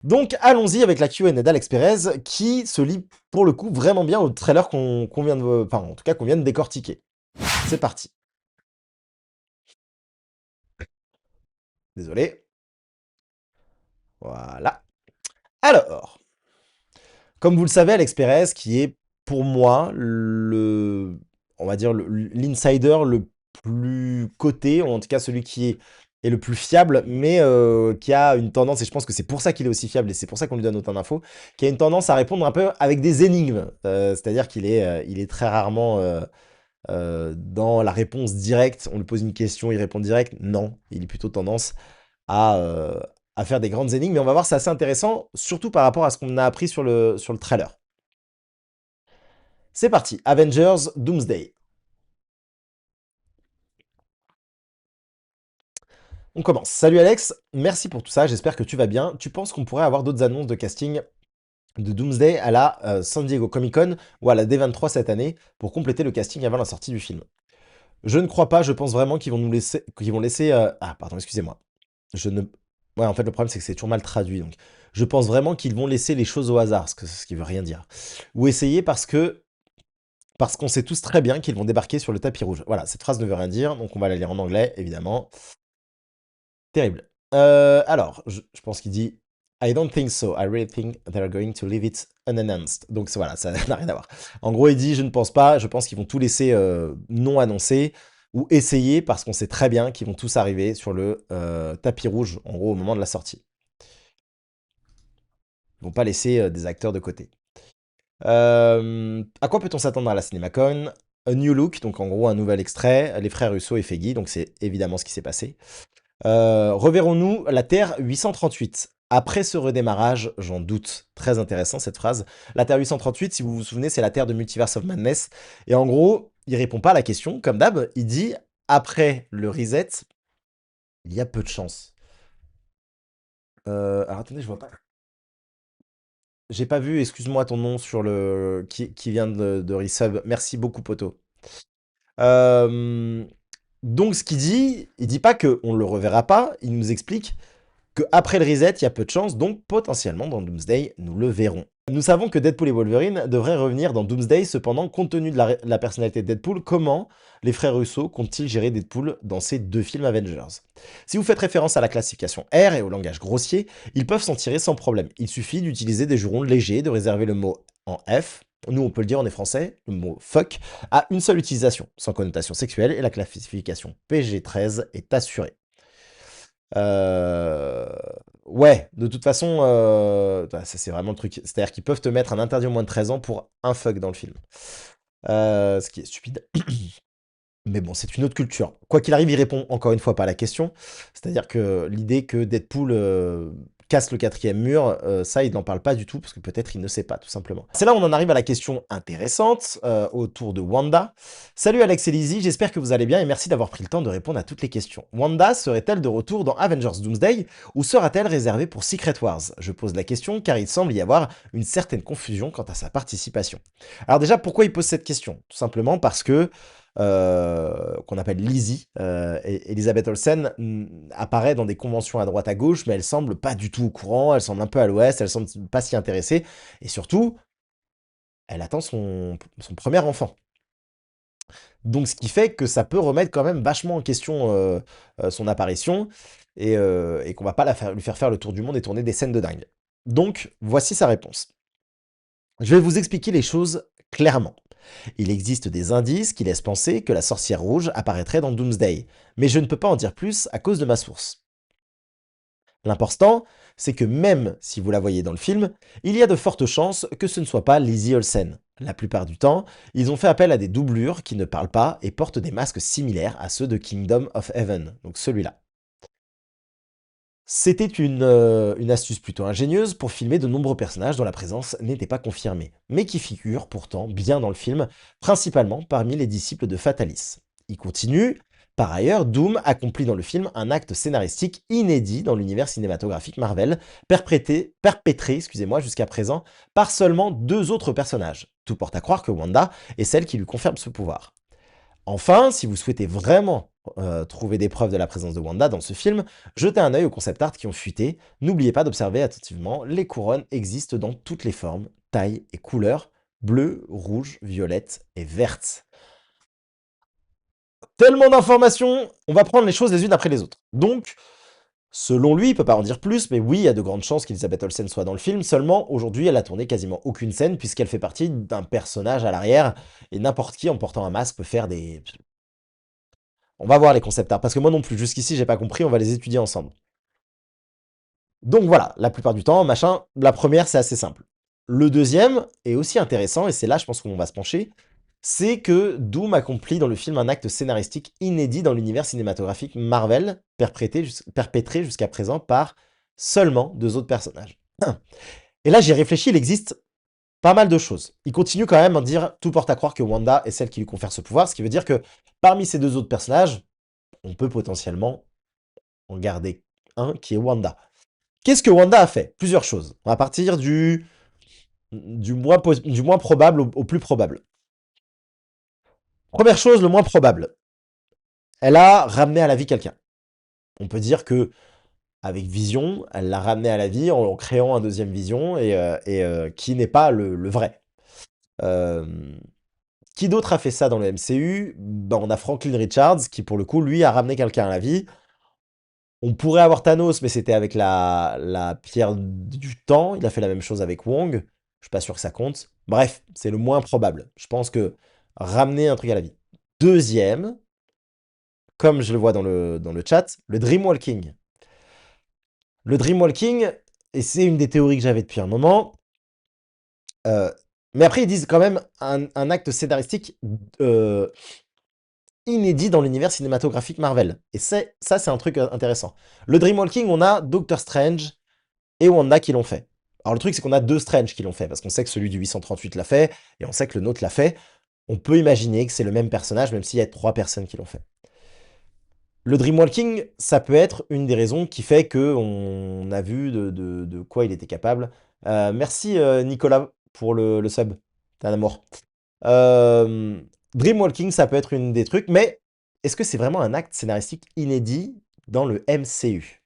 Donc, allons-y avec la Q&A d'Alex Perez, qui se lie, pour le coup, vraiment bien au trailer qu'on vient de... Enfin, en tout cas, qu'on vient de décortiquer. C'est parti. Désolé. Voilà. Alors, comme vous le savez, Alex Perez, qui est, pour moi, on va dire, l'insider le plus coté, ou en tout cas celui est le plus fiable, mais qui a une tendance, et je pense que c'est pour ça qu'il est aussi fiable, et c'est pour ça qu'on lui donne autant d'infos, qui a une tendance à répondre un peu avec des énigmes. C'est-à-dire qu'il est très rarement dans la réponse directe. On lui pose une question, il répond direct. Non, il est plutôt tendance à, euh, à faire des grandes énigmes, mais on va voir, c'est assez intéressant, surtout par rapport à ce qu'on a appris sur le trailer. C'est parti, Avengers Doomsday. On commence. Salut Alex, merci pour tout ça, j'espère que tu vas bien. Tu penses qu'on pourrait avoir d'autres annonces de casting de Doomsday à la San Diego Comic Con ou à la D23 cette année pour compléter le casting avant la sortie du film? Je ne crois pas, je pense vraiment qu'ils vont nous laisser... qu'ils vont laisser Ah, pardon, excusez-moi. Je ne... Ouais, en fait, le problème, c'est que c'est toujours mal traduit, donc... Je pense vraiment qu'ils vont laisser les choses au hasard, ce qui veut rien dire. Ou essayer parce qu'on sait tous très bien qu'ils vont débarquer sur le tapis rouge. Voilà, cette phrase ne veut rien dire, donc on va la lire en anglais, évidemment. Terrible. Alors, je pense qu'il dit I don't think so. I really think they're going to leave it unannounced. Donc voilà, ça n'a rien à voir. En gros, il dit je ne pense pas. Je pense qu'ils vont tout laisser non annoncé ou essayer parce qu'on sait très bien qu'ils vont tous arriver sur le tapis rouge, en gros, au moment de la sortie. Ils vont pas laisser des acteurs de côté. À quoi peut-on s'attendre à la CinemaCon? A New Look, donc en gros un nouvel extrait, les frères Russo et Feige, donc c'est évidemment ce qui s'est passé. Reverrons-nous la Terre 838? Après ce redémarrage, j'en doute. Très intéressant cette phrase. La Terre 838, si vous vous souvenez, c'est la Terre de Multiverse of Madness. Et en gros, il répond pas à la question, comme d'hab. Il dit, après le reset, il y a peu de chance. Alors attendez, je vois pas. J'ai pas vu, excuse-moi, ton nom sur le qui vient de resub. Merci beaucoup, poto. Euh, donc ce qu'il dit, il dit pas qu'on le reverra pas, il nous explique qu'après le reset, il y a peu de chance, donc potentiellement dans Doomsday, nous le verrons. Nous savons que Deadpool et Wolverine devraient revenir dans Doomsday, cependant, compte tenu de la personnalité de Deadpool, comment les frères Russo comptent-ils gérer Deadpool dans ces deux films Avengers? Si vous faites référence à la classification R et au langage grossier, ils peuvent s'en tirer sans problème. Il suffit d'utiliser des jurons légers, de réserver le mot en F, nous on peut le dire en est français, le mot fuck, à une seule utilisation, sans connotation sexuelle, et la classification PG-13 est assurée. Euh, Ouais, de toute façon, ça c'est vraiment le truc. C'est-à-dire qu'ils peuvent te mettre un interdit au moins de 13 ans pour un fuck dans le film. Ce qui est stupide. Mais bon, c'est une autre culture. Quoi qu'il arrive, il répond encore une fois pas à la question. C'est-à-dire que l'idée que Deadpool casse le quatrième mur, ça, il n'en parle pas du tout, parce que peut-être il ne sait pas, tout simplement. C'est là où on en arrive à la question intéressante, autour de Wanda. Salut Alex et Lizzie, j'espère que vous allez bien et merci d'avoir pris le temps de répondre à toutes les questions. Wanda serait-elle de retour dans Avengers Doomsday, ou sera-t-elle réservée pour Secret Wars? Je pose la question car il semble y avoir une certaine confusion quant à sa participation. Alors déjà, pourquoi il pose cette question? Tout simplement parce que qu'on appelle Lizzie, Elisabeth Olsen, apparaît dans des conventions à droite à gauche, mais elle semble pas du tout au courant, elle semble un peu à l'ouest, elle semble pas s'y intéresser, et surtout, elle attend son premier enfant. Donc ce qui fait que ça peut remettre quand même vachement en question son apparition, et qu'on va pas lui faire faire le tour du monde et tourner des scènes de dingue. Donc, voici sa réponse. Je vais vous expliquer les choses clairement. Il existe des indices qui laissent penser que la sorcière rouge apparaîtrait dans Doomsday, mais je ne peux pas en dire plus à cause de ma source. L'important, c'est que même si vous la voyez dans le film, il y a de fortes chances que ce ne soit pas Lizzie Olsen. La plupart du temps, ils ont fait appel à des doublures qui ne parlent pas et portent des masques similaires à ceux de Kingdom of Heaven, donc celui-là. C'était une astuce plutôt ingénieuse pour filmer de nombreux personnages dont la présence n'était pas confirmée, mais qui figurent pourtant bien dans le film, principalement parmi les disciples de Fatalis. Il continue. Par ailleurs, Doom accomplit dans le film un acte scénaristique inédit dans l'univers cinématographique Marvel, perpétré jusqu'à présent par seulement deux autres personnages. Tout porte à croire que Wanda est celle qui lui confirme ce pouvoir. Enfin, si vous souhaitez vraiment trouver des preuves de la présence de Wanda dans ce film, jetez un œil aux concept art qui ont fuité. N'oubliez pas d'observer attentivement, les couronnes existent dans toutes les formes, tailles et couleurs, bleues, rouges, violettes et vertes. Tellement d'informations, on va prendre les choses les unes après les autres. Donc, selon lui, il peut pas en dire plus, mais oui, il y a de grandes chances qu'Elisabeth Olsen soit dans le film, seulement aujourd'hui, elle a tourné quasiment aucune scène puisqu'elle fait partie d'un personnage à l'arrière, et n'importe qui en portant un masque peut faire des... On va voir les concept art, parce que moi non plus, jusqu'ici, j'ai pas compris, on va les étudier ensemble. Donc voilà, la plupart du temps, machin, la première, c'est assez simple. Le deuxième est aussi intéressant, et c'est là, je pense qu'on va se pencher, c'est que Doom accomplit dans le film un acte scénaristique inédit dans l'univers cinématographique Marvel, perpétré jusqu'à présent par seulement deux autres personnages. Et là, j'ai réfléchi, il existe pas mal de choses. Il continue quand même à dire, tout porte à croire que Wanda est celle qui lui confère ce pouvoir, ce qui veut dire que parmi ces deux autres personnages, on peut potentiellement en garder un qui est Wanda. Qu'est-ce que Wanda a fait? Plusieurs choses. On va partir du moins probable au plus probable. Première chose, le moins probable. Elle a ramené à la vie quelqu'un. On peut dire que avec Vision, elle l'a ramené à la vie en créant un deuxième Vision qui n'est pas le vrai. Euh, qui d'autre a fait ça dans le MCU? Ben, on a Franklin Richards qui, pour le coup, lui, a ramené quelqu'un à la vie. On pourrait avoir Thanos, mais c'était avec la pierre du temps. Il a fait la même chose avec Wong. Je suis pas sûr que ça compte. Bref, c'est le moins probable. Je pense que ramener un truc à la vie. Deuxième, comme je le vois dans le chat, le Dreamwalking. Le Dreamwalking, et c'est une des théories que j'avais depuis un moment, euh, mais après ils disent quand même un acte scénaristique euh, inédit dans l'univers cinématographique Marvel. Et ça, c'est un truc intéressant. Le Dreamwalking, on a Doctor Strange et Wanda qui l'ont fait. Alors le truc, c'est qu'on a deux Strange qui l'ont fait, parce qu'on sait que celui du 838 l'a fait, et on sait que le nôtre l'a fait. On peut imaginer que c'est le même personnage, même s'il y a trois personnes qui l'ont fait. Le Dreamwalking, ça peut être une des raisons qui fait que on a vu de quoi il était capable. Merci Nicolas pour le sub. T'es un amour. Euh, Dreamwalking, ça peut être une des trucs, mais est-ce que c'est vraiment un acte scénaristique inédit dans le MCU?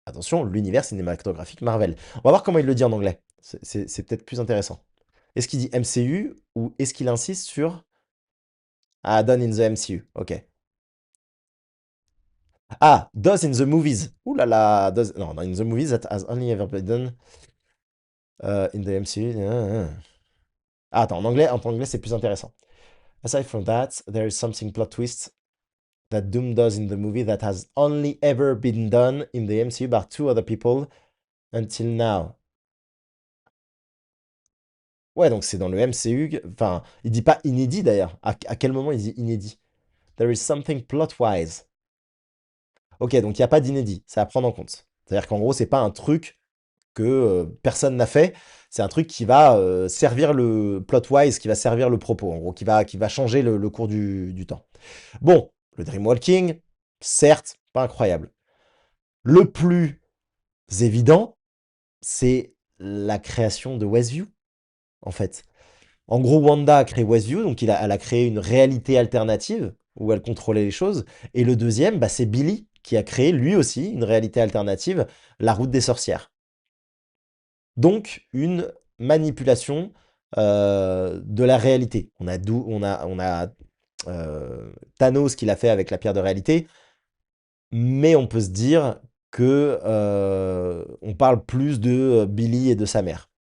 Attention, l'univers cinématographique Marvel. On va voir comment il le dit en anglais. C'est peut-être plus intéressant. Est-ce qu'il dit MCU ou est-ce qu'il insiste sur Ah, done in the MCU? Ok. Ah, does in the movies. Ouh là là, does... Non, in the movies that has only ever been done in the MCU. Ah, attends, en anglais, c'est plus intéressant. Aside from that, there is something plot twist that Doom does in the movie that has only ever been done in the MCU by two other people until now. Ouais, donc c'est dans le MCU. Enfin, il dit pas inédit d'ailleurs. À quel moment il dit inédit? There is something plot-wise. Ok, donc il n'y a pas d'inédit. C'est à prendre en compte. C'est-à-dire qu'en gros, c'est pas un truc que personne n'a fait. C'est un truc qui va servir le plot-wise, qui va servir le propos, en gros, qui va changer le cours du temps. Bon, le Dreamwalking, certes, pas incroyable. Le plus évident, c'est la création de Westview, en fait. En gros, Wanda a créé Westview, donc elle a créé une réalité alternative où elle contrôlait les choses. Et le deuxième, bah, c'est Billy qui a créé lui aussi une réalité alternative, la route des sorcières. Donc, une manipulation de la réalité. On a Thanos qui l'a fait avec la pierre de réalité, mais on peut se dire que on parle plus de Billy et de sa mère.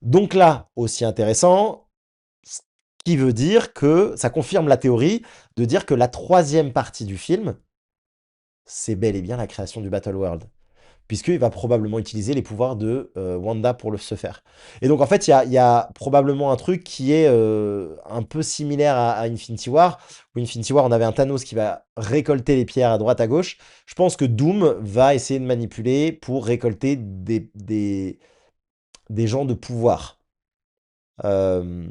Donc là, aussi intéressant, ce qui veut dire que ça confirme la théorie de dire que la troisième partie du film, c'est bel et bien la création du Battle World. Puisqu'il va probablement utiliser les pouvoirs de Wanda pour se faire. Et donc en fait, il y a probablement un truc qui est un peu similaire à Infinity War, où Infinity War, on avait un Thanos qui va récolter les pierres à droite, à gauche. Je pense que Doom va essayer de manipuler pour récolter des gens de pouvoir. Euh,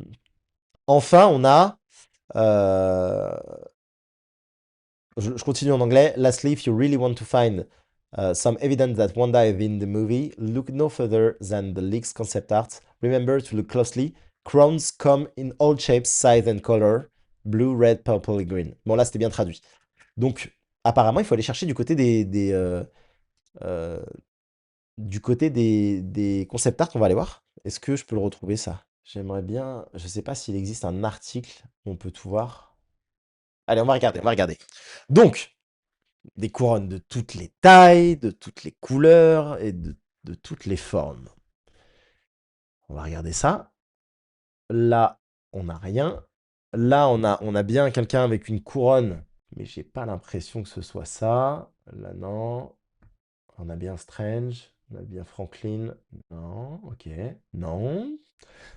enfin, on a... euh, je continue en anglais. Lastly, if you really want to find some evidence that Wanda is in the movie, look no further than the leak's concept art. Remember to look closely. Crowns come in all shapes, size and color. Blue, red, purple et green. Bon, là, c'était bien traduit. Donc, apparemment, il faut aller chercher euh, du côté des concept art. On va aller voir. Est-ce que je peux le retrouver, ça? J'aimerais bien... Je sais pas s'il existe un article où on peut tout voir. Allez, on va regarder, on va regarder. Donc, des couronnes de toutes les tailles, de toutes les couleurs et de toutes les formes. On va regarder ça. Là, on n'a rien. Là, on a bien quelqu'un avec une couronne, mais j'ai pas l'impression que ce soit ça. Là, non. On a bien Strange. On a bien Franklin. Non, ok. Non.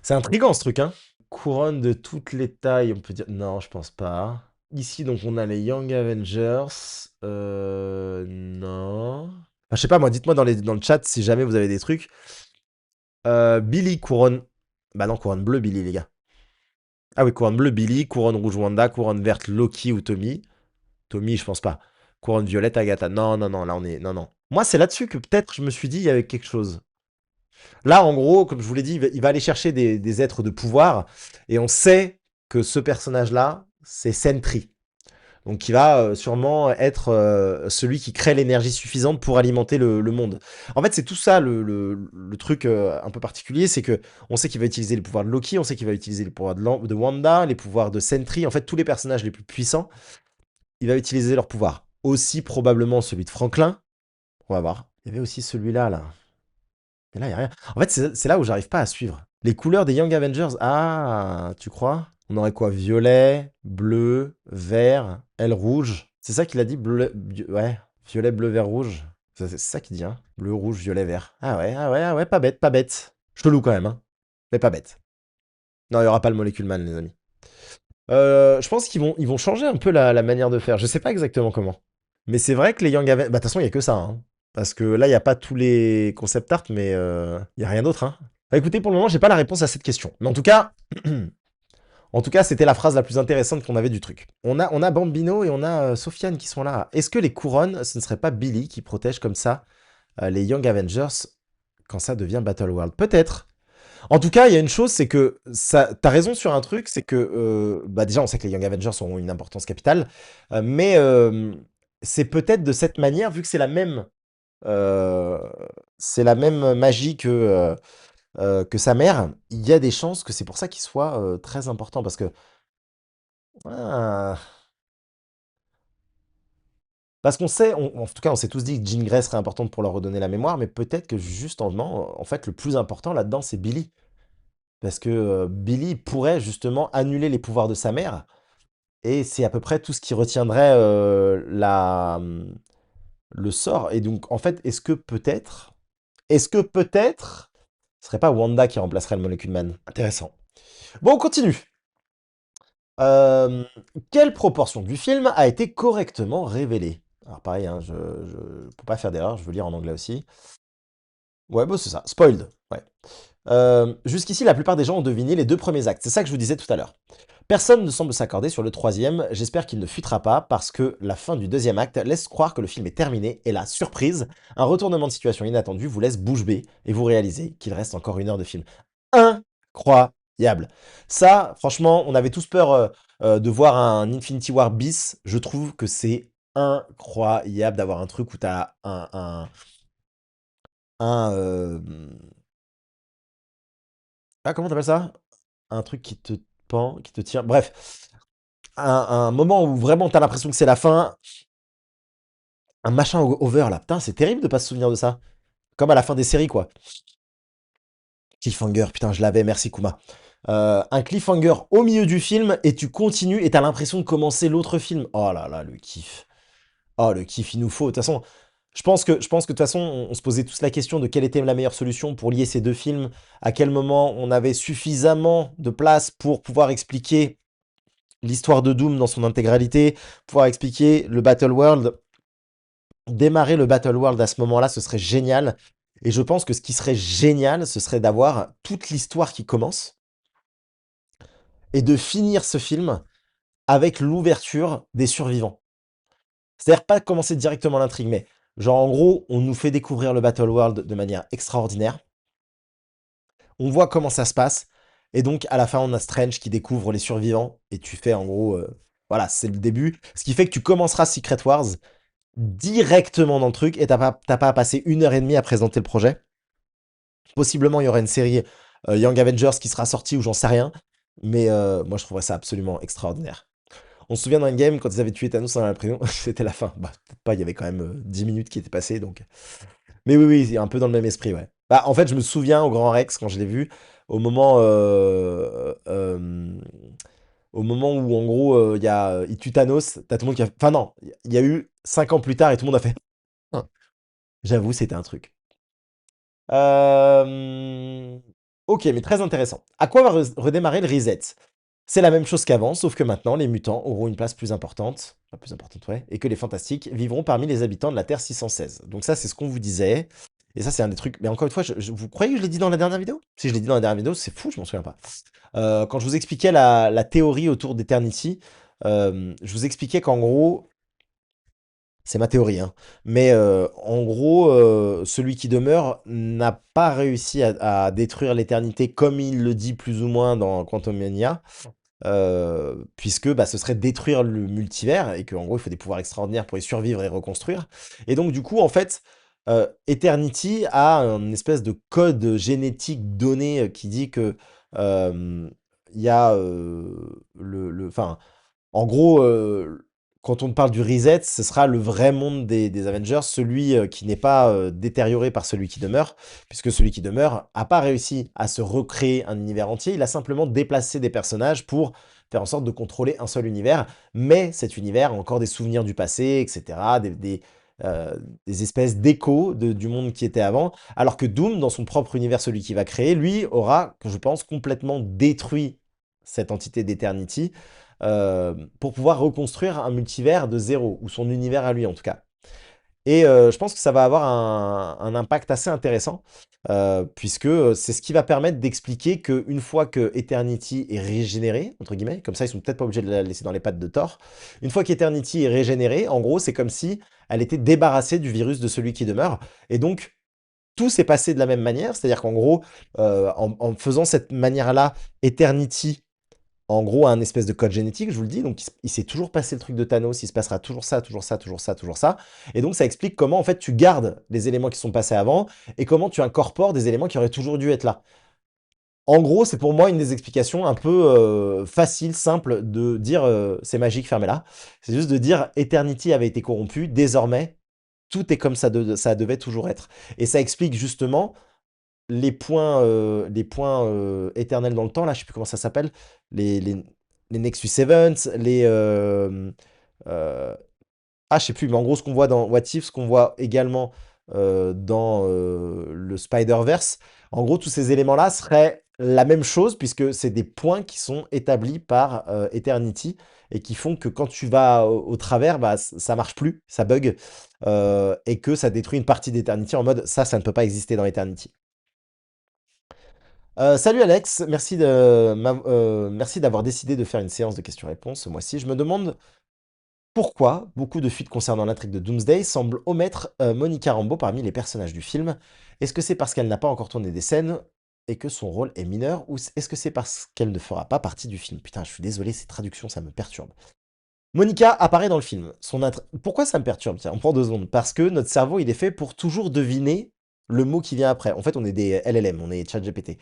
C'est intriguant ce truc, hein. Couronne de toutes les tailles, on peut dire. Non, je pense pas. Ici, donc, on a les Young Avengers. Non. Enfin, je sais pas, moi, dites-moi dans le chat si jamais vous avez des trucs. Billy, couronne. Bah non, couronne bleue, Billy, les gars. Ah oui, couronne bleue, Billy. Couronne rouge, Wanda. Couronne verte, Loki ou Tommy. Tommy, je pense pas. Couronne violette, Agatha. Non, non, non, là, on est. Non, non. Moi, c'est là-dessus que peut-être je me suis dit, il y avait quelque chose. Là, en gros, comme je vous l'ai dit, il va aller chercher des êtres de pouvoir. Et on sait que ce personnage-là, c'est Sentry. Donc, qui va sûrement être celui qui crée l'énergie suffisante pour alimenter le monde. En fait, c'est tout ça le truc un peu particulier, c'est que on sait qu'il va utiliser les pouvoirs de Loki, on sait qu'il va utiliser les pouvoirs de Wanda, les pouvoirs de Sentry. En fait, tous les personnages les plus puissants, il va utiliser leurs pouvoirs. Aussi probablement celui de Franklin. On va voir. Il y avait aussi celui-là, là. Mais là, il n'y a rien. En fait, c'est là où j'arrive pas à suivre. Les couleurs des Young Avengers. Ah, tu crois? On aurait quoi? Violet, bleu, vert, elle rouge. C'est ça qu'il a dit? Bleu, ouais. Violet, bleu, vert, rouge. C'est ça qu'il dit, hein? Bleu, rouge, violet, vert. Ah ouais, ah ouais, ah ouais, pas bête, pas bête. Je te loue quand même, hein. Mais pas bête. Non, il n'y aura pas le Molecule Man, les amis. Je pense qu'ils vont changer un peu la manière de faire. Je sais pas exactement comment. Mais c'est vrai que les Young Avengers... Bah, de toute façon, il n'y a que ça, hein. Parce que là, il n'y a pas tous les concept art, mais il n'y a rien d'autre, hein. Bah, écoutez, pour le moment, j'ai pas la réponse à cette question. Mais en tout cas, c'était la phrase la plus intéressante qu'on avait du truc. On a Bambino et on a Sofiane qui sont là. Est-ce que les couronnes, ce ne serait pas Billy qui protège comme ça les Young Avengers quand ça devient Battle World? Peut-être. En tout cas, il y a une chose, c'est que ça, t'as raison sur un truc, c'est que bah déjà, on sait que les Young Avengers ont une importance capitale, mais c'est peut-être de cette manière, vu que euh, c'est la même magie que sa mère, il y a des chances que c'est pour ça qu'il soit très important, parce que ah, parce qu'on sait, en tout cas, on s'est tous dit que Jean Grey serait importante pour leur redonner la mémoire, mais peut-être que justement, en fait, le plus important là-dedans, c'est Billy. Parce que Billy pourrait justement annuler les pouvoirs de sa mère. Et c'est à peu près tout ce qui retiendrait le sort. Et donc, en fait, est-ce que peut-être, ce serait pas Wanda qui remplacerait le Molecule Man? Intéressant. Bon, on continue. Euh, quelle proportion du film a été correctement révélée? Alors pareil, hein, je peux pas faire d'erreur, je veux lire en anglais aussi. Ouais, bon, c'est ça, spoiled. Ouais. Jusqu'ici, la plupart des gens ont deviné les deux premiers actes. C'est ça que je vous disais tout à l'heure. Personne ne semble s'accorder sur le troisième. J'espère qu'il ne fuitera pas parce que la fin du deuxième acte laisse croire que le film est terminé et la surprise, un retournement de situation inattendu vous laisse bouche bée et vous réalisez qu'il reste encore 1 heure de film. Incroyable. Ça, franchement, on avait tous peur de voir un Infinity War bis. Je trouve que c'est incroyable d'avoir un truc où t'as un ah, comment t'appelles ça? Un truc qui te pend, qui te tient. Bref, un moment où vraiment t'as l'impression que c'est la fin. Un machin over là. Putain, c'est terrible de pas se souvenir de ça. Comme à la fin des séries, quoi. Cliffhanger, putain, je l'avais, merci Kuma. Un cliffhanger au milieu du film et tu continues et t'as l'impression de commencer l'autre film. Oh là là, le kiff. Oh, le kiff, il nous faut. De toute façon, je pense que de toute façon, on se posait tous la question de quelle était la meilleure solution pour lier ces deux films, à quel moment on avait suffisamment de place pour pouvoir expliquer l'histoire de Doom dans son intégralité, pouvoir expliquer le Battle World. Démarrer le Battle World à ce moment-là, ce serait génial. Et je pense que ce qui serait génial, ce serait d'avoir toute l'histoire qui commence et de finir ce film avec l'ouverture des survivants. C'est-à-dire pas commencer directement l'intrigue, mais genre en gros, on nous fait découvrir le Battle World de manière extraordinaire. On voit comment ça se passe. Et donc, à la fin, on a Strange qui découvre les survivants, et tu fais en gros, voilà, c'est le début. Ce qui fait que tu commenceras Secret Wars directement dans le truc, et t'as pas à passer 1 heure et demie à présenter le projet. Possiblement, il y aura une série Young Avengers qui sera sortie, ou j'en sais rien. Mais moi, je trouverais ça absolument extraordinaire. On se souvient dans Endgame, quand ils avaient tué Thanos dans la prison, c'était la fin. Bah, peut-être pas, il y avait quand même 10 minutes qui étaient passées, donc... Mais oui, oui, c'est un peu dans le même esprit, ouais. Bah, en fait, je me souviens au Grand Rex, quand je l'ai vu, au moment, au moment où, en gros, il tue Thanos, t'as tout le monde qui a... Enfin, non, il y a eu 5 ans plus tard, et tout le monde a fait... Ah. J'avoue, c'était un truc. Euh, Ok, mais très intéressant. À quoi va redémarrer le reset? C'est la même chose qu'avant, sauf que maintenant, les mutants auront une place plus importante, enfin, plus importante, ouais, et que les fantastiques vivront parmi les habitants de la Terre 616. Donc ça, c'est ce qu'on vous disait. Et ça, c'est un des trucs... Mais encore une fois, vous croyez que je l'ai dit dans la dernière vidéo? Si je l'ai dit dans la dernière vidéo, c'est fou, je m'en souviens pas. Quand je vous expliquais la théorie autour d'Eternity, je vous expliquais qu'en gros, c'est ma théorie, hein. Mais en gros, celui qui demeure n'a pas réussi à détruire l'éternité comme il le dit plus ou moins dans Quantum Mania, puisque bah, ce serait détruire le multivers et qu'en gros, il faut des pouvoirs extraordinaires pour y survivre et reconstruire. Et donc, du coup, en fait, Eternity a une espèce de code génétique donné qui dit que il y a enfin, en gros, quand on parle du reset, ce sera le vrai monde des Avengers, celui qui n'est pas détérioré par celui qui demeure, puisque celui qui demeure n'a pas réussi à se recréer un univers entier, il a simplement déplacé des personnages pour faire en sorte de contrôler un seul univers, mais cet univers a encore des souvenirs du passé, etc., euh, des espèces d'échos du monde qui était avant, alors que Doom, dans son propre univers, celui qui va créer, lui, aura, je pense, complètement détruit cette entité d'Eternity, pour pouvoir reconstruire un multivers de zéro, ou son univers à lui en tout cas. Et je pense que ça va avoir un impact assez intéressant, puisque c'est ce qui va permettre d'expliquer qu'une fois que Eternity est régénérée, entre guillemets, comme ça ils sont peut-être pas obligés de la laisser dans les pattes de Thor, une fois qu'Eternity est régénérée, en gros c'est comme si elle était débarrassée du virus de celui qui demeure, et donc tout s'est passé de la même manière, c'est-à-dire qu'en gros, en faisant cette manière-là, Eternity en gros, un espèce de code génétique, je vous le dis. Donc, il s'est toujours passé le truc de Thanos. Il se passera toujours ça, toujours ça, toujours ça, toujours ça. Et donc, ça explique comment, en fait, tu gardes les éléments qui sont passés avant et comment tu incorpores des éléments qui auraient toujours dû être là. En gros, c'est pour moi une des explications un peu facile, simple de dire c'est magique, fermez-la. C'est juste de dire Eternity avait été corrompu, désormais, tout est comme ça devait toujours être. Et ça explique justement les points éternels dans le temps, là, je sais plus comment ça s'appelle, les, les, les Nexus Events, euh, je sais plus, mais en gros, ce qu'on voit dans What If, ce qu'on voit également dans le Spider-Verse, en gros, tous ces éléments-là seraient la même chose, puisque c'est des points qui sont établis par Eternity, et qui font que quand tu vas au travers, bah, ça marche plus, ça bug, et que ça détruit une partie d'Eternity en mode ça ne peut pas exister dans Eternity. Salut Alex, merci d'avoir décidé de faire une séance de questions-réponses ce mois-ci. Je me demande pourquoi beaucoup de fuites concernant l'intrigue de Doomsday semblent omettre Monica Rambeau parmi les personnages du film. Est-ce que c'est parce qu'elle n'a pas encore tourné des scènes et que son rôle est mineur, ou est-ce que c'est parce qu'elle ne fera pas partie du film? Putain, je suis désolé, ces traductions, ça me perturbe. Monica apparaît dans le film. Pourquoi ça me perturbe? Tiens, on prend 2 secondes. Parce que notre cerveau, il est fait pour toujours deviner le mot qui vient après. En fait, on est des LLM, on est ChatGPT.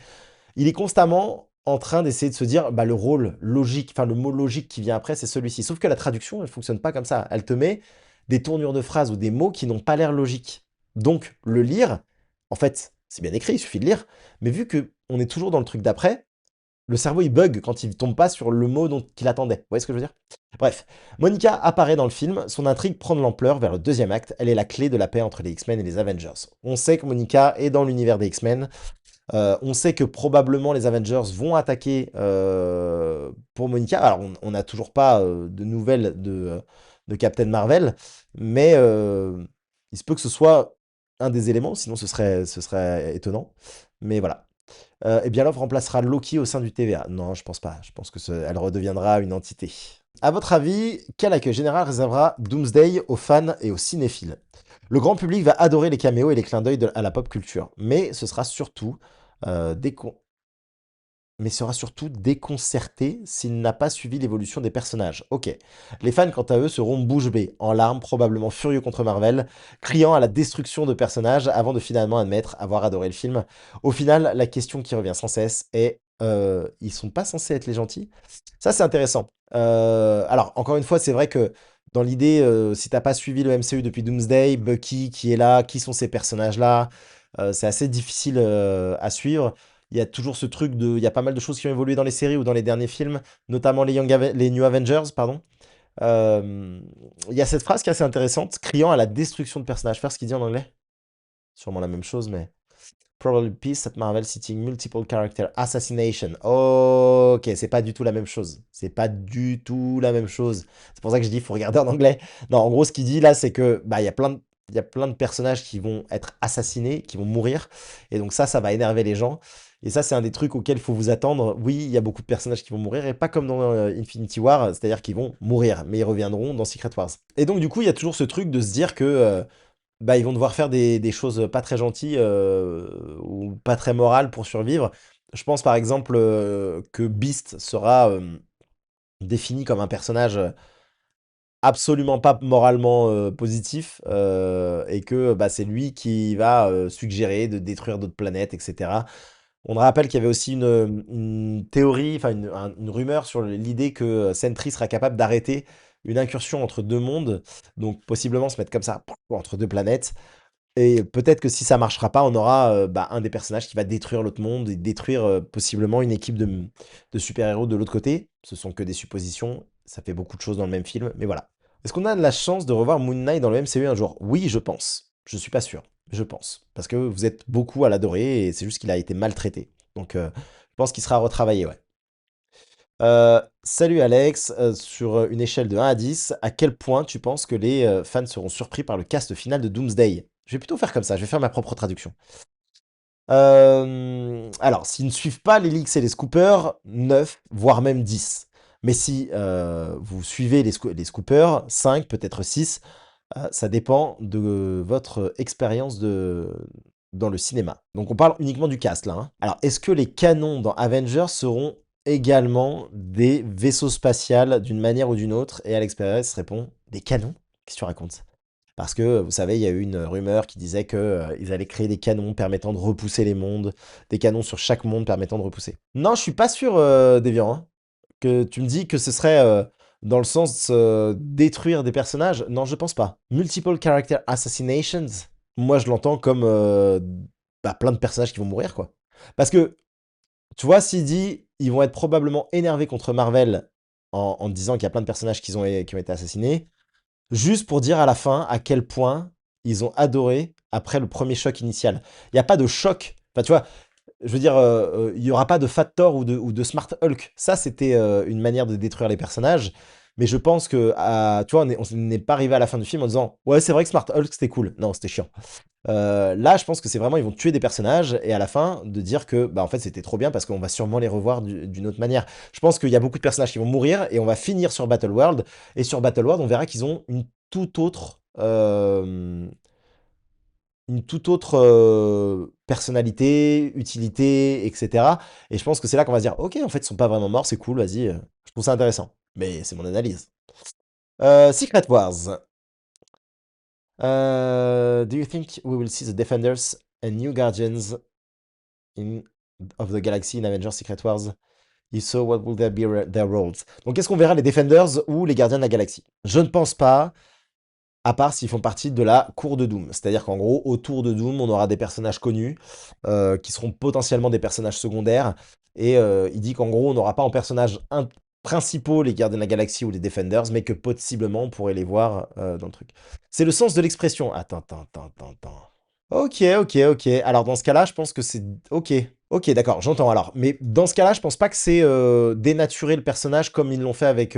Il est constamment en train d'essayer de se dire, bah, le rôle logique, enfin le mot logique qui vient après, c'est celui-ci. Sauf que la traduction, elle fonctionne pas comme ça. Elle te met des tournures de phrases ou des mots qui n'ont pas l'air logiques. Donc, le lire, en fait, c'est bien écrit, il suffit de lire. Mais vu que on est toujours dans le truc d'après, le cerveau il bug quand il tombe pas sur le mot dont il attendait. Vous voyez ce que je veux dire? Bref, Monica apparaît dans le film, son intrigue prend de l'ampleur vers le deuxième acte, elle est la clé de la paix entre les X-Men et les Avengers. On sait que Monica est dans l'univers des X-Men, on sait que probablement les Avengers vont attaquer pour Monica. Alors, on n'a toujours pas de nouvelles de Captain Marvel, mais il se peut que ce soit un des éléments, sinon ce serait étonnant. Mais voilà. Eh bien, l'offre remplacera Loki au sein du TVA. Non, je pense pas. Je pense que elle redeviendra une entité. À votre avis, quel accueil général réservera Doomsday aux fans et aux cinéphiles? Le grand public va adorer les caméos et les clins d'œil à la pop culture, mais ce sera surtout des mais sera surtout déconcerté s'il n'a pas suivi l'évolution des personnages. Ok. Les fans, quant à eux, seront bouche bée, en larmes, probablement furieux contre Marvel, criant à la destruction de personnages avant de finalement admettre avoir adoré le film. Au final, la question qui revient sans cesse est ils sont pas censés être les gentils? Ça, c'est intéressant. Alors, encore une fois, c'est vrai que dans l'idée, si t'as pas suivi le MCU depuis Doomsday, Bucky qui est là, qui sont ces personnages-là, c'est assez difficile à suivre. Il y a toujours ce truc de. Il y a pas mal de choses qui ont évolué dans les séries ou dans les derniers films, notamment les New Avengers, pardon. Euh, il y a cette phrase qui est assez intéressante, criant à la destruction de personnages. Faire ce qu'il dit en anglais? Sûrement la même chose, mais. Probably peace at Marvel citing multiple character assassination. Ok, c'est pas du tout la même chose. C'est pas du tout la même chose. C'est pour ça que je dis faut regarder en anglais. Non, en gros, ce qu'il dit là, c'est que bah il y a plein de personnages qui vont être assassinés, qui vont mourir, et donc ça va énerver les gens. Et ça, c'est un des trucs auxquels il faut vous attendre. Oui, il y a beaucoup de personnages qui vont mourir, et pas comme dans Infinity War, c'est-à-dire qu'ils vont mourir, mais ils reviendront dans Secret Wars. Et donc, du coup, il y a toujours ce truc de se dire que bah, ils vont devoir faire des choses pas très gentilles ou pas très morales pour survivre. Je pense par exemple que Beast sera défini comme un personnage absolument pas moralement positif et que bah, c'est lui qui va suggérer de détruire d'autres planètes, etc. On rappelle qu'il y avait aussi une théorie, enfin une rumeur sur l'idée que Sentry sera capable d'arrêter une incursion entre deux mondes, donc possiblement se mettre comme ça entre deux planètes. Et peut-être que si ça marchera pas, on aura bah, un des personnages qui va détruire l'autre monde et détruire possiblement une équipe de super-héros de l'autre côté. Ce sont que des suppositions, ça fait beaucoup de choses dans le même film, mais voilà. Est-ce qu'on a de la chance de revoir Moon Knight dans le MCU un jour? Oui, je pense. Je suis pas sûr, je pense. Parce que vous êtes beaucoup à l'adorer et c'est juste qu'il a été maltraité. Donc je pense qu'il sera retravaillé, ouais. Salut Alex, sur une échelle de 1 à 10, à quel point tu penses que les fans seront surpris par le cast final de Doomsday? Je vais plutôt faire comme ça, je vais faire ma propre traduction. Alors, s'ils ne suivent pas les leaks et les scoopers, 9, voire même 10. Mais si vous suivez les scoopers, 5, peut-être 6, ça dépend de votre expérience dans le cinéma. Donc on parle uniquement du cast là, hein. Alors, est-ce que les canons dans Avengers seront également des vaisseaux spatials d'une manière ou d'une autre? Et Alex Perez répond, des canons? Qu'est-ce que tu racontes? Parce que, vous savez, il y a eu une rumeur qui disait que ils allaient créer des canons permettant de repousser les mondes, des canons sur chaque monde permettant de repousser. Non, je suis pas sûr, Deviant, hein, que tu me dis que ce serait dans le sens détruire des personnages. Non, je pense pas. Multiple character assassinations, moi je l'entends comme bah, plein de personnages qui vont mourir, quoi. Parce que, tu vois, s'il dit ils vont être probablement énervés contre Marvel en disant qu'il y a plein de personnages qui ont été assassinés, juste pour dire à la fin à quel point ils ont adoré après le premier choc initial. Il n'y a pas de choc. Enfin, tu vois, je veux dire, il n'y aura pas de Fat Thor ou de Smart Hulk. Ça, c'était une manière de détruire les personnages. Mais je pense que, tu vois, on n'est pas arrivé à la fin du film en disant ouais, c'est vrai que Smart Hulk, c'était cool. Non, c'était chiant. Là, je pense que c'est vraiment, ils vont tuer des personnages et à la fin, de dire que, bah, en fait, c'était trop bien parce qu'on va sûrement les revoir d'une autre manière. Je pense qu'il y a beaucoup de personnages qui vont mourir et on va finir sur Battle World. Et sur Battle World, on verra qu'ils ont une toute autre personnalité, utilité, etc. Et je pense que c'est là qu'on va se dire, ok, en fait, ils sont pas vraiment morts, c'est cool, vas-y. Je trouve ça intéressant. Mais c'est mon analyse. Secret Wars. Do you think we will see the Defenders and new Guardians in, of the Galaxy in Avengers Secret Wars? If so, what will there be their roles? Donc, est-ce qu'on verra les Defenders ou les Gardiens de la Galaxie? Je ne pense pas, à part s'ils font partie de la cour de Doom. C'est-à-dire qu'en gros, autour de Doom, on aura des personnages connus qui seront potentiellement des personnages secondaires. Et il dit qu'en gros, on n'aura pas en personnages principaux les Gardiens de la Galaxie ou les Defenders, mais que possiblement on pourrait les voir dans le truc. C'est le sens de l'expression. Attends. Ok, ok. Alors dans ce cas-là, je pense que c'est... Ok, ok, d'accord, j'entends alors. Mais dans ce cas-là, je pense pas que c'est dénaturer le personnage comme ils l'ont fait avec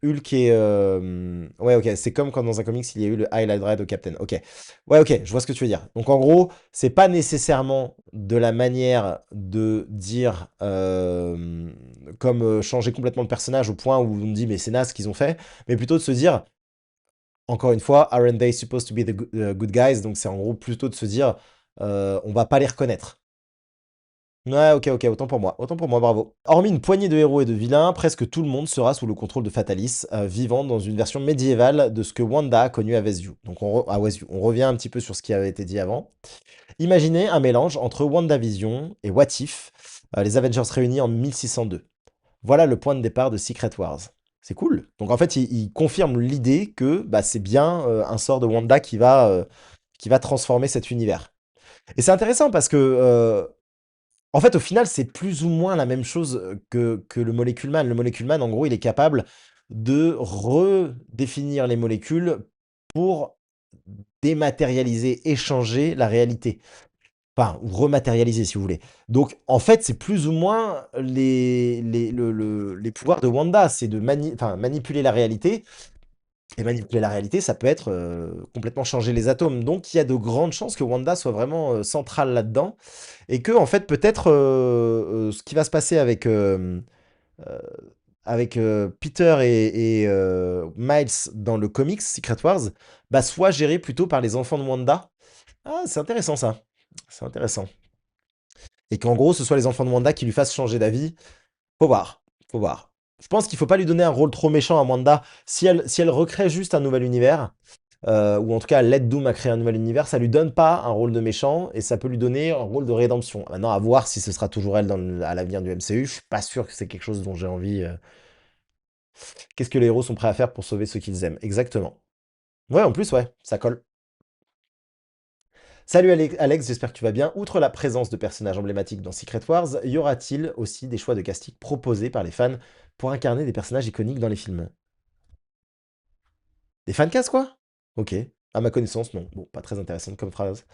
Hulk et... Ouais, ok, c'est comme quand dans un comics, il y a eu le Highlight Red au Captain. Ok. Ouais, ok, je vois ce que tu veux dire. Donc en gros, c'est pas nécessairement de la manière de dire... comme changer complètement le personnage au point où on me dit mais c'est naze ce qu'ils ont fait, mais plutôt de se dire encore une fois, aren't they supposed to be the good guys? Donc c'est en gros plutôt de se dire, on va pas les reconnaître. Ouais, ok, ok, autant pour moi, bravo. Hormis une poignée de héros et de vilains, presque tout le monde sera sous le contrôle de Fatalis, vivant dans une version médiévale de ce que Wanda a connu à Westview. Donc à Westview, on revient un petit peu sur ce qui avait été dit avant. Imaginez un mélange entre WandaVision et What If, les Avengers réunis en 1602. Voilà le point de départ de Secret Wars. C'est cool. Donc en fait, il confirme l'idée que bah, c'est bien un sort de Wanda qui va transformer cet univers. Et c'est intéressant parce que, en fait, au final, c'est plus ou moins la même chose que le Molecule Man. Le Molecule Man, en gros, il est capable de redéfinir les molécules pour dématérialiser, échanger la réalité. Enfin, ou rematérialiser si vous voulez. Donc, en fait, c'est plus ou moins les pouvoirs de Wanda, c'est de enfin, manipuler la réalité. Et manipuler la réalité, ça peut être complètement changer les atomes. Donc, il y a de grandes chances que Wanda soit vraiment centrale là-dedans. Et que, en fait, peut-être ce qui va se passer euh, avec Peter et Miles dans le comics Secret Wars, bah, soit géré plutôt par les enfants de Wanda. Ah, c'est intéressant ça. C'est intéressant. Et qu'en gros, ce soit les enfants de Wanda qui lui fassent changer d'avis. Faut voir. Faut voir. Je pense qu'il faut pas lui donner un rôle trop méchant à Wanda. Si elle recrée juste un nouvel univers, ou en tout cas elle aide Doom à créer un nouvel univers, ça lui donne pas un rôle de méchant et ça peut lui donner un rôle de rédemption. Maintenant, à voir si ce sera toujours elle à l'avenir du MCU. Je suis pas sûr que c'est quelque chose dont j'ai envie. Qu'est-ce que les héros sont prêts à faire pour sauver ceux qu'ils aiment? Exactement. Ouais, en plus, ouais, ça colle. Salut Alex, j'espère que tu vas bien. Outre la présence de personnages emblématiques dans Secret Wars, y aura-t-il aussi des choix de casting proposés par les fans pour incarner des personnages iconiques dans les films? Des fancast, quoi? Ok. À ma connaissance, non. Bon, pas très intéressante comme phrase.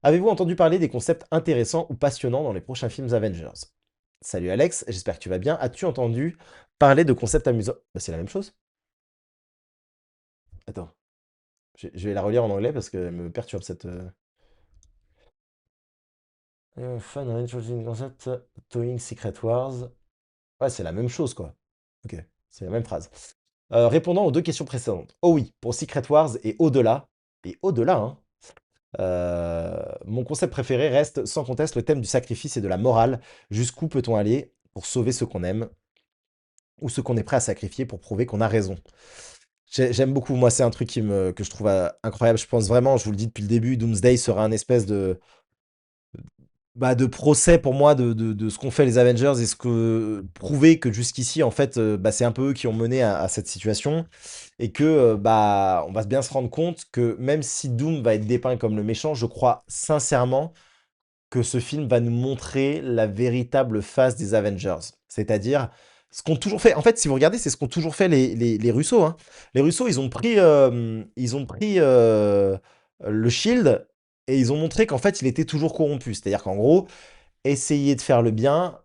Avez-vous entendu parler des concepts intéressants ou passionnants dans les prochains films Avengers? Salut Alex, j'espère que tu vas bien. As-tu entendu parler de concepts amusants? Bah, c'est la même chose. Attends, je vais la relire en anglais parce qu'elle me perturbe cette. Fun and interesting concept, Towing Secret Wars. Ouais, c'est la même chose, quoi. Ok, c'est la même phrase. Répondant aux deux questions précédentes. Oh oui, pour Secret Wars et au-delà, hein, mon concept préféré reste sans conteste le thème du sacrifice et de la morale. Jusqu'où peut-on aller pour sauver ceux qu'on aime ou ceux qu'on est prêt à sacrifier pour prouver qu'on a raison? J'aime beaucoup, moi c'est un truc que je trouve incroyable. Je pense vraiment, je vous le dis depuis le début, Doomsday sera un espèce de procès pour moi de ce qu'ont fait les Avengers et ce que prouver que jusqu'ici en fait bah, c'est un peu eux qui ont mené à cette situation et que bah on va bien se rendre compte que même si Doom va être dépeint comme le méchant, je crois sincèrement que ce film va nous montrer la véritable face des Avengers. C'est-à-dire ce qu'ont toujours fait. En fait, si vous regardez, c'est ce qu'ont toujours fait les Russos, hein. Les Russos, ils ont pris le Shield et ils ont montré qu'en fait, il était toujours corrompu. C'est-à-dire qu'en gros, essayer de faire le bien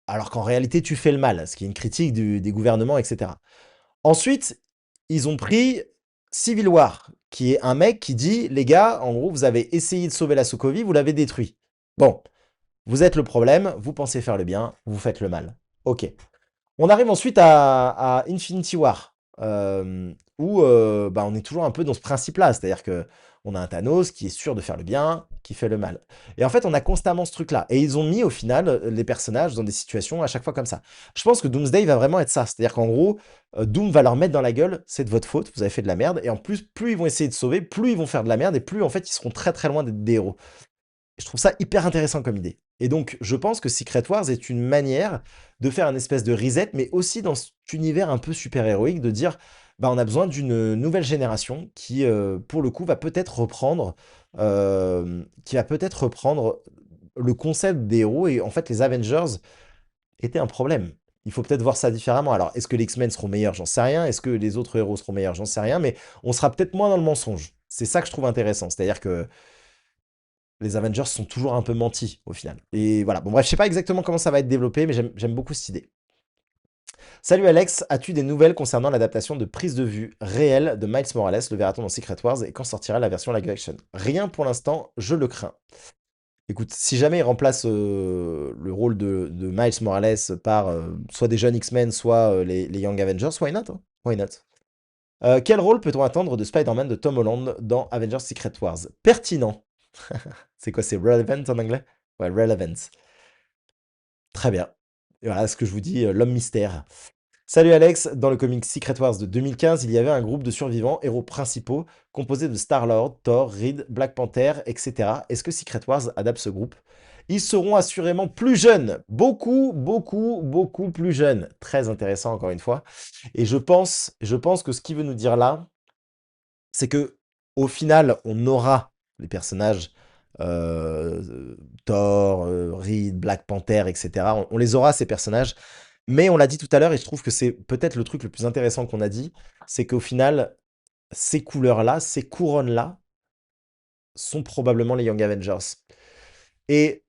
alors qu'en réalité, tu fais le mal. Ce qui est une critique des gouvernements, etc. Ensuite, ils ont pris Civil War, qui est un mec qui dit, les gars, en gros, vous avez essayé de sauver la Sokovie, vous l'avez détruit. Bon, vous êtes le problème, vous pensez faire le bien, vous faites le mal. Ok. On arrive ensuite à Infinity War, où bah, on est toujours un peu dans ce principe-là, c'est-à-dire que on a un Thanos qui est sûr de faire le bien, qui fait le mal. Et en fait, on a constamment ce truc-là. Et ils ont mis au final les personnages dans des situations à chaque fois comme ça. Je pense que Doomsday va vraiment être ça, c'est-à-dire qu'en gros, Doom va leur mettre dans la gueule, c'est de votre faute, vous avez fait de la merde. Et en plus, plus ils vont essayer de sauver, plus ils vont faire de la merde, et plus en fait, ils seront très très loin d'être des héros. Je trouve ça hyper intéressant comme idée. Et donc, je pense que Secret Wars est une manière de faire un espèce de reset, mais aussi dans cet univers un peu super-héroïque, de dire, bah, on a besoin d'une nouvelle génération qui, pour le coup, qui va peut-être reprendre le concept des héros. Et en fait, les Avengers étaient un problème. Il faut peut-être voir ça différemment. Alors, est-ce que les X-Men seront meilleurs? J'en sais rien. Est-ce que les autres héros seront meilleurs? J'en sais rien. Mais on sera peut-être moins dans le mensonge. C'est ça que je trouve intéressant. C'est-à-dire que les Avengers sont toujours un peu mentis au final. Et voilà. Bon, bref, je sais pas exactement comment ça va être développé, mais j'aime beaucoup cette idée. Salut Alex, as-tu des nouvelles concernant l'adaptation de prise de vue réelle de Miles Morales, le verra-t-on dans Secret Wars, et quand sortira la version live action? Rien pour l'instant, je le crains. Écoute, si jamais il remplace le rôle de Miles Morales par soit des jeunes X-Men, soit les Young Avengers, why not, hein? Why not? Quel rôle peut-on attendre de Spider-Man de Tom Holland dans Avengers Secret Wars? Pertinent. C'est quoi, c'est relevant en anglais? Ouais, relevant. Très bien. Et voilà ce que je vous dis, l'homme mystère. Salut Alex, dans le comic Secret Wars de 2015, il y avait un groupe de survivants, héros principaux, composé de Star-Lord, Thor, Reed, Black Panther, etc. Est-ce que Secret Wars adapte ce groupe? Ils seront assurément plus jeunes, beaucoup, beaucoup, beaucoup plus jeunes. Très intéressant encore une fois. Et je pense que ce qu'il veut nous dire là, c'est que au final, on aura les personnages Thor, Reed, Black Panther, etc. On les aura ces personnages, mais on l'a dit tout à l'heure et je trouve que c'est peut-être le truc le plus intéressant qu'on a dit, c'est qu'au final, ces couleurs-là, ces couronnes-là, sont probablement les Young Avengers. Et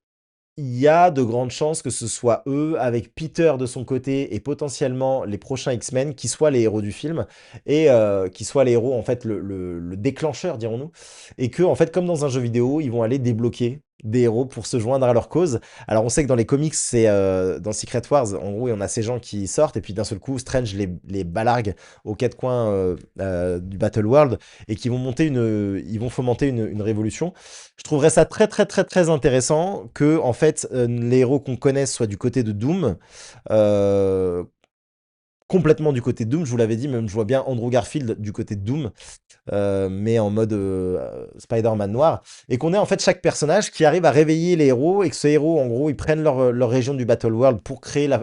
il y a de grandes chances que ce soit eux, avec Peter de son côté et potentiellement les prochains X-Men, qui soient les héros du film et qui soient les héros, en fait, le déclencheur, dirons-nous. Et que, en fait, comme dans un jeu vidéo, ils vont aller débloquer des héros pour se joindre à leur cause. Alors, on sait que dans les comics, c'est dans Secret Wars, en gros, on a ces gens qui sortent et puis d'un seul coup, Strange les balargue aux quatre coins du Battle World et qui vont ils vont fomenter une révolution. Je trouverais ça très très très très intéressant que en fait les héros qu'on connaisse soient du côté de Doom, euh, complètement du côté de Doom. Je vous l'avais dit, même je vois bien Andrew Garfield du côté de Doom, mais en mode Spider-Man noir, et qu'on ait en fait chaque personnage qui arrive à réveiller les héros et que ces héros en gros ils prennent leur région du Battle World pour créer tu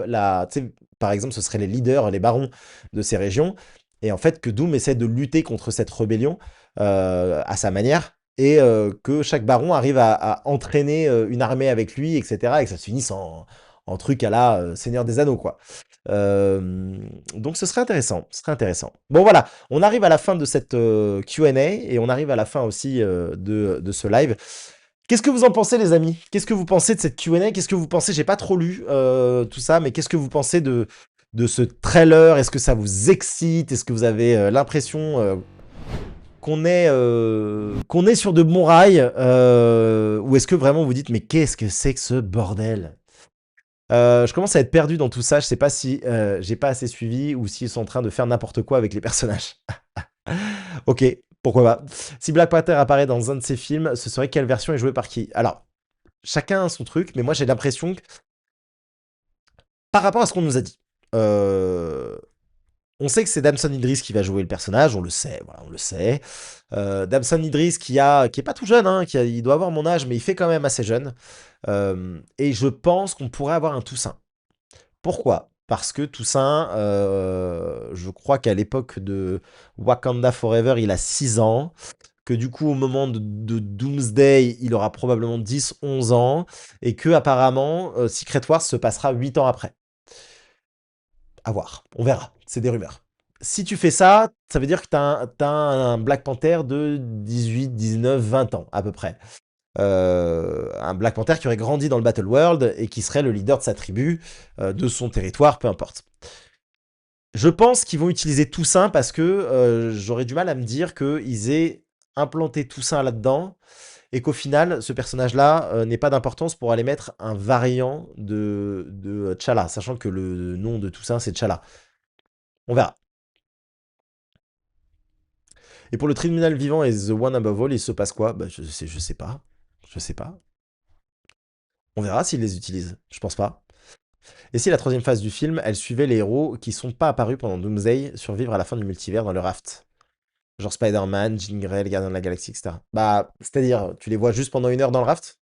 sais, par exemple ce seraient les leaders, les barons de ces régions, et en fait que Doom essaie de lutter contre cette rébellion à sa manière. Et que chaque baron arrive à entraîner une armée avec lui, etc. Et que ça se finisse en truc à la Seigneur des Anneaux, quoi. Donc ce serait intéressant, ce serait intéressant. Bon voilà, on arrive à la fin de cette Q&A et on arrive à la fin aussi de ce live. Qu'est-ce que vous en pensez les amis? Qu'est-ce que vous pensez de cette Q&A? Qu'est-ce que vous pensez? J'ai pas trop lu tout ça, mais qu'est-ce que vous pensez de ce trailer? Est-ce que ça vous excite? Est-ce que vous avez l'impression qu'on est sur de bons rails? Ou est-ce que vraiment vous dites mais qu'est-ce que c'est que ce bordel? Je commence à être perdu dans tout ça. Je sais pas si j'ai pas assez suivi ou s'ils sont en train de faire n'importe quoi avec les personnages. Ok, pourquoi pas. Si Black Panther apparaît dans un de ces films, ce serait quelle version est jouée par qui? Alors, chacun a son truc, mais moi j'ai l'impression que par rapport à ce qu'on nous a dit, euh, on sait que c'est Damson Idris qui va jouer le personnage, on le sait, voilà, on le sait. Damson Idris qui est pas tout jeune, hein, il doit avoir mon âge, mais il fait quand même assez jeune. Et je pense qu'on pourrait avoir un Toussaint. Pourquoi? Parce que Toussaint, je crois qu'à l'époque de Wakanda Forever, il a 6 ans, que du coup, au moment de Doomsday, il aura probablement 10, 11 ans, et que apparemment, Secret Wars se passera 8 ans après. À voir, on verra, c'est des rumeurs. Si tu fais ça, ça veut dire que t'as un Black Panther de 18, 19, 20 ans, à peu près. Un Black Panther qui aurait grandi dans le Battle World et qui serait le leader de sa tribu, de son territoire, peu importe. Je pense qu'ils vont utiliser Toussaint parce que j'aurais du mal à me dire qu'ils aient implanté Toussaint là-dedans et qu'au final, ce personnage-là n'ait pas d'importance pour aller mettre un variant de T'Challa, sachant que le nom de Toussaint, c'est T'Challa. On verra. Et pour le tribunal vivant et The One Above All, il se passe quoi? Bah, je sais pas. Je sais pas. On verra s'ils les utilisent. Je pense pas. Et si la troisième phase du film, elle suivait les héros qui sont pas apparus pendant Doomsday survivre à la fin du multivers dans le raft? Genre Spider-Man, Jean Grey, les Gardiens de la Galaxie, etc. Bah, c'est-à-dire, tu les vois juste pendant 1 heure dans le raft?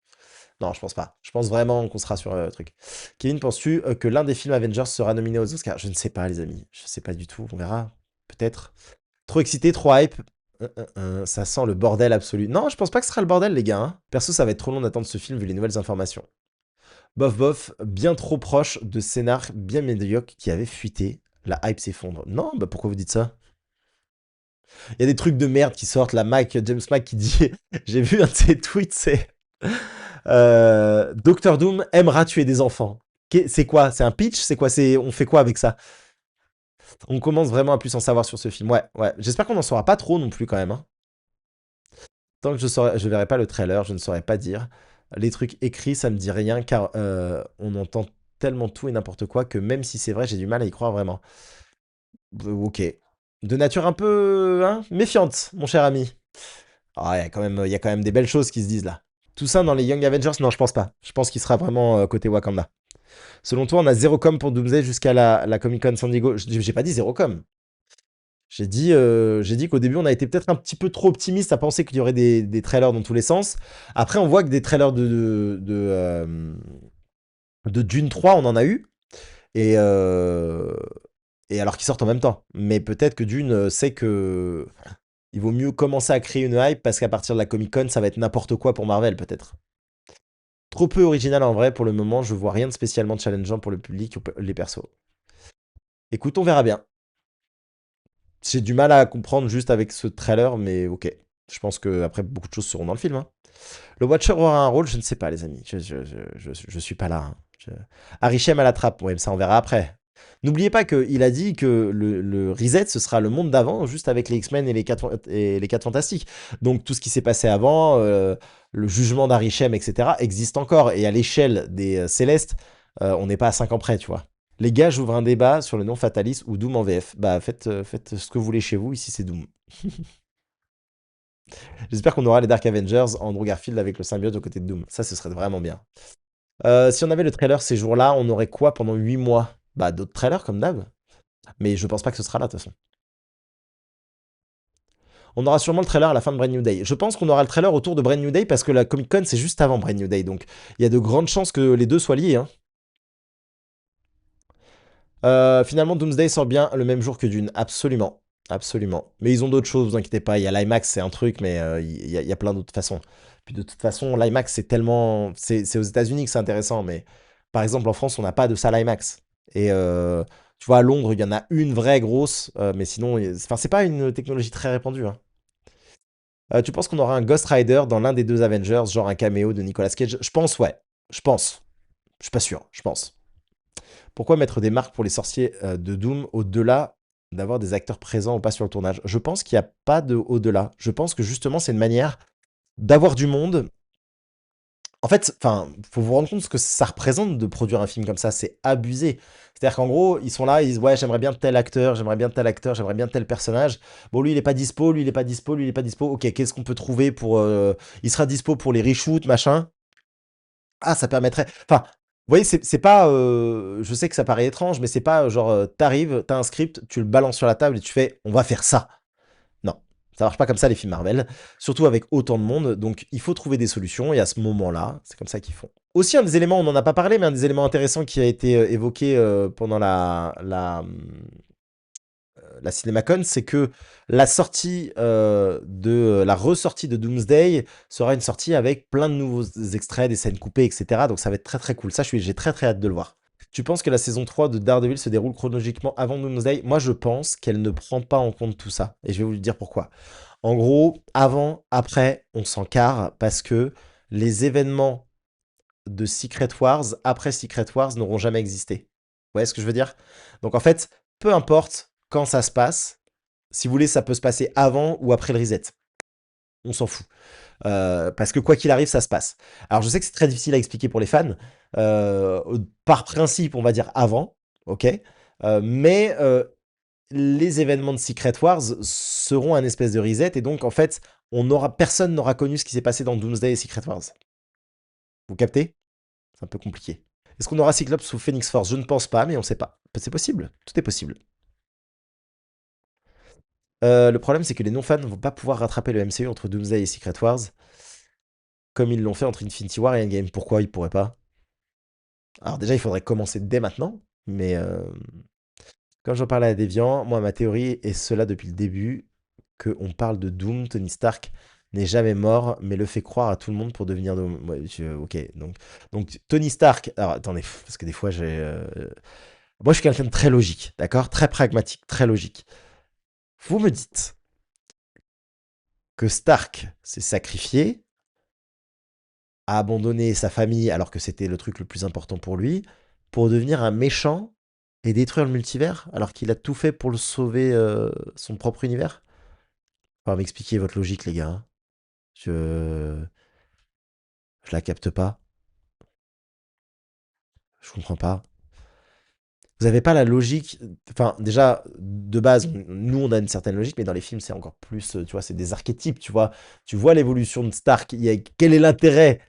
Non, je pense pas. Je pense vraiment qu'on sera sur le truc. Kevin, penses-tu que l'un des films Avengers sera nominé aux Oscars? Je ne sais pas, les amis. Je sais pas du tout. On verra. Peut-être. Trop excité, trop hype. Ça sent le bordel absolu. Non, je pense pas que ce sera le bordel, les gars, hein. Perso, ça va être trop long d'attendre ce film vu les nouvelles informations. Bof bof, bien trop proche de scénar bien médiocre qui avait fuité. La hype s'effondre. Non, bah pourquoi vous dites ça? Il y a des trucs de merde qui sortent. La James Mac qui dit. J'ai vu un de ses tweets, c'est. Doctor Doom aimera tuer des enfants. C'est quoi? C'est un pitch? C'est quoi? On fait quoi avec ça? On commence vraiment à plus en savoir sur ce film. Ouais, ouais. J'espère qu'on n'en saura pas trop non plus quand même, hein. Tant que je verrai pas le trailer, je ne saurais pas dire. Les trucs écrits, ça me dit rien car on entend tellement tout et n'importe quoi que même si c'est vrai, j'ai du mal à y croire vraiment. Ok. De nature un peu hein, méfiante, mon cher ami. Ah, il y a quand même des belles choses qui se disent là. Tout ça dans les Young Avengers, non, je pense pas. Je pense qu'il sera vraiment côté Wakanda. Selon toi, on a zéro com pour Doomsday jusqu'à la Comic Con San Diego. J'ai pas dit zéro com. J'ai dit qu'au début, on a été peut-être un petit peu trop optimiste à penser qu'il y aurait des trailers dans tous les sens. Après, on voit que des trailers de Dune 3, on en a eu. Et, euh, et alors qu'ils sortent en même temps. Mais peut-être que Dune sait que il vaut mieux commencer à créer une hype parce qu'à partir de la Comic Con, ça va être n'importe quoi pour Marvel, peut-être. Trop peu original en vrai pour le moment, je vois rien de spécialement challengeant pour le public ou les persos. Écoute, on verra bien. J'ai du mal à comprendre juste avec ce trailer, mais ok. Je pense que après beaucoup de choses seront dans le film, hein. Le Watcher aura un rôle, je ne sais pas, les amis. Je suis pas là, hein. Harry Shem à la trappe, ouais, mais ça on verra après. N'oubliez pas qu'il a dit que le reset, ce sera le monde d'avant, juste avec les X-Men et les 4 Fantastiques. Donc tout ce qui s'est passé avant, le jugement d'Harry Shem, etc., existe encore. Et à l'échelle des Célestes, on n'est pas à 5 ans près, tu vois. Les gars, j'ouvre un débat sur le nom Fatalis ou Doom en VF. Bah faites ce que vous voulez chez vous, ici c'est Doom. J'espère qu'on aura les Dark Avengers, Andrew Garfield avec le symbiote aux côtés de Doom. Ça, ce serait vraiment bien. Si on avait le trailer ces jours-là, on aurait quoi pendant 8 mois? Bah, d'autres trailers comme d'hab. Mais je pense pas que ce sera là, de toute façon. On aura sûrement le trailer à la fin de Brand New Day. Je pense qu'on aura le trailer autour de Brand New Day parce que la Comic Con, c'est juste avant Brand New Day. Donc, il y a de grandes chances que les deux soient liés, hein. Finalement, Doomsday sort bien le même jour que Dune. Absolument. Absolument. Mais ils ont d'autres choses, vous inquiétez pas. Il y a l'IMAX, c'est un truc, mais il y a plein d'autres façons. Puis de toute façon, l'IMAX, c'est tellement. C'est aux États-Unis que c'est intéressant, mais par exemple, en France, on n'a pas de salle IMAX. Et tu vois, à Londres, il y en a une vraie grosse, mais sinon, enfin, c'est pas une technologie très répandue, hein. Tu penses qu'on aura un Ghost Rider dans l'un des deux Avengers, genre un caméo de Nicolas Cage? Je pense, ouais. Je pense. Je suis pas sûr, je pense. Pourquoi mettre des marques pour les sorciers de Doom au-delà d'avoir des acteurs présents ou pas sur le tournage? Je pense qu'il n'y a pas de au-delà. Je pense que justement, c'est une manière d'avoir du monde. En fait, enfin, faut vous rendre compte ce que ça représente de produire un film comme ça. C'est abusé. C'est-à-dire qu'en gros, ils sont là, ils disent ouais, j'aimerais bien tel acteur, j'aimerais bien tel acteur, j'aimerais bien tel personnage. Bon, lui, il est pas dispo, lui, il est pas dispo, lui, il est pas dispo. Ok, qu'est-ce qu'on peut trouver pour il sera dispo pour les reshoots, machin. Ah, ça permettrait. Enfin, vous voyez, c'est pas. Je sais que ça paraît étrange, mais c'est pas genre, t'arrives, t'as un script, tu le balances sur la table et tu fais, on va faire ça. Non, ça marche pas comme ça les films Marvel, surtout avec autant de monde. Donc, il faut trouver des solutions et à ce moment-là, c'est comme ça qu'ils font. Aussi, un des éléments, on n'en a pas parlé, mais un des éléments intéressants qui a été évoqué pendant la CinemaCon, c'est que la sortie la ressortie de Doomsday sera une sortie avec plein de nouveaux extraits, des scènes coupées, etc. Donc ça va être très très cool. Ça, j'ai très très hâte de le voir. Tu penses que la saison 3 de Daredevil se déroule chronologiquement avant Doomsday? Moi, je pense qu'elle ne prend pas en compte tout ça. Et je vais vous dire pourquoi. En gros, avant, après, on s'en carre parce que les événements de Secret Wars, après Secret Wars, n'auront jamais existé. Vous voyez ce que je veux dire? Donc en fait, peu importe quand ça se passe, si vous voulez, ça peut se passer avant ou après le reset. On s'en fout. Parce que quoi qu'il arrive, ça se passe. Alors je sais que c'est très difficile à expliquer pour les fans. Par principe, on va dire avant, ok. Mais les événements de Secret Wars seront un espèce de reset et donc en fait, personne n'aura connu ce qui s'est passé dans Doomsday et Secret Wars. Vous captez? C'est un peu compliqué. Est-ce qu'on aura Cyclops sous Phoenix Force? Je ne pense pas, mais on sait pas. C'est possible. Tout est possible. Le problème, c'est que les non-fans ne vont pas pouvoir rattraper le MCU entre Doomsday et Secret Wars, comme ils l'ont fait entre Infinity War et Endgame. Pourquoi ils pourraient pas? Alors déjà, il faudrait commencer dès maintenant, mais quand j'en parlais à Deviant, moi, ma théorie est cela depuis le début, qu'on parle de Doom, Tony Stark n'est jamais mort, mais le fait croire à tout le monde pour devenir Doom. Ouais, ok, donc Tony Stark... Alors attendez, parce que des fois, moi, je suis quelqu'un de très logique, d'accord? Très pragmatique, très logique. Vous me dites que Stark s'est sacrifié, a abandonné sa famille alors que c'était le truc le plus important pour lui, pour devenir un méchant et détruire le multivers alors qu'il a tout fait pour le sauver son propre univers. Enfin, m'expliquer votre logique, les gars, hein. Je la capte pas. Je comprends pas. Vous avez pas la logique. Enfin, déjà, de base, nous, on a une certaine logique, mais dans les films, c'est encore plus. Tu vois, c'est des archétypes, tu vois. Tu vois l'évolution de Stark. Quel est l'intérêt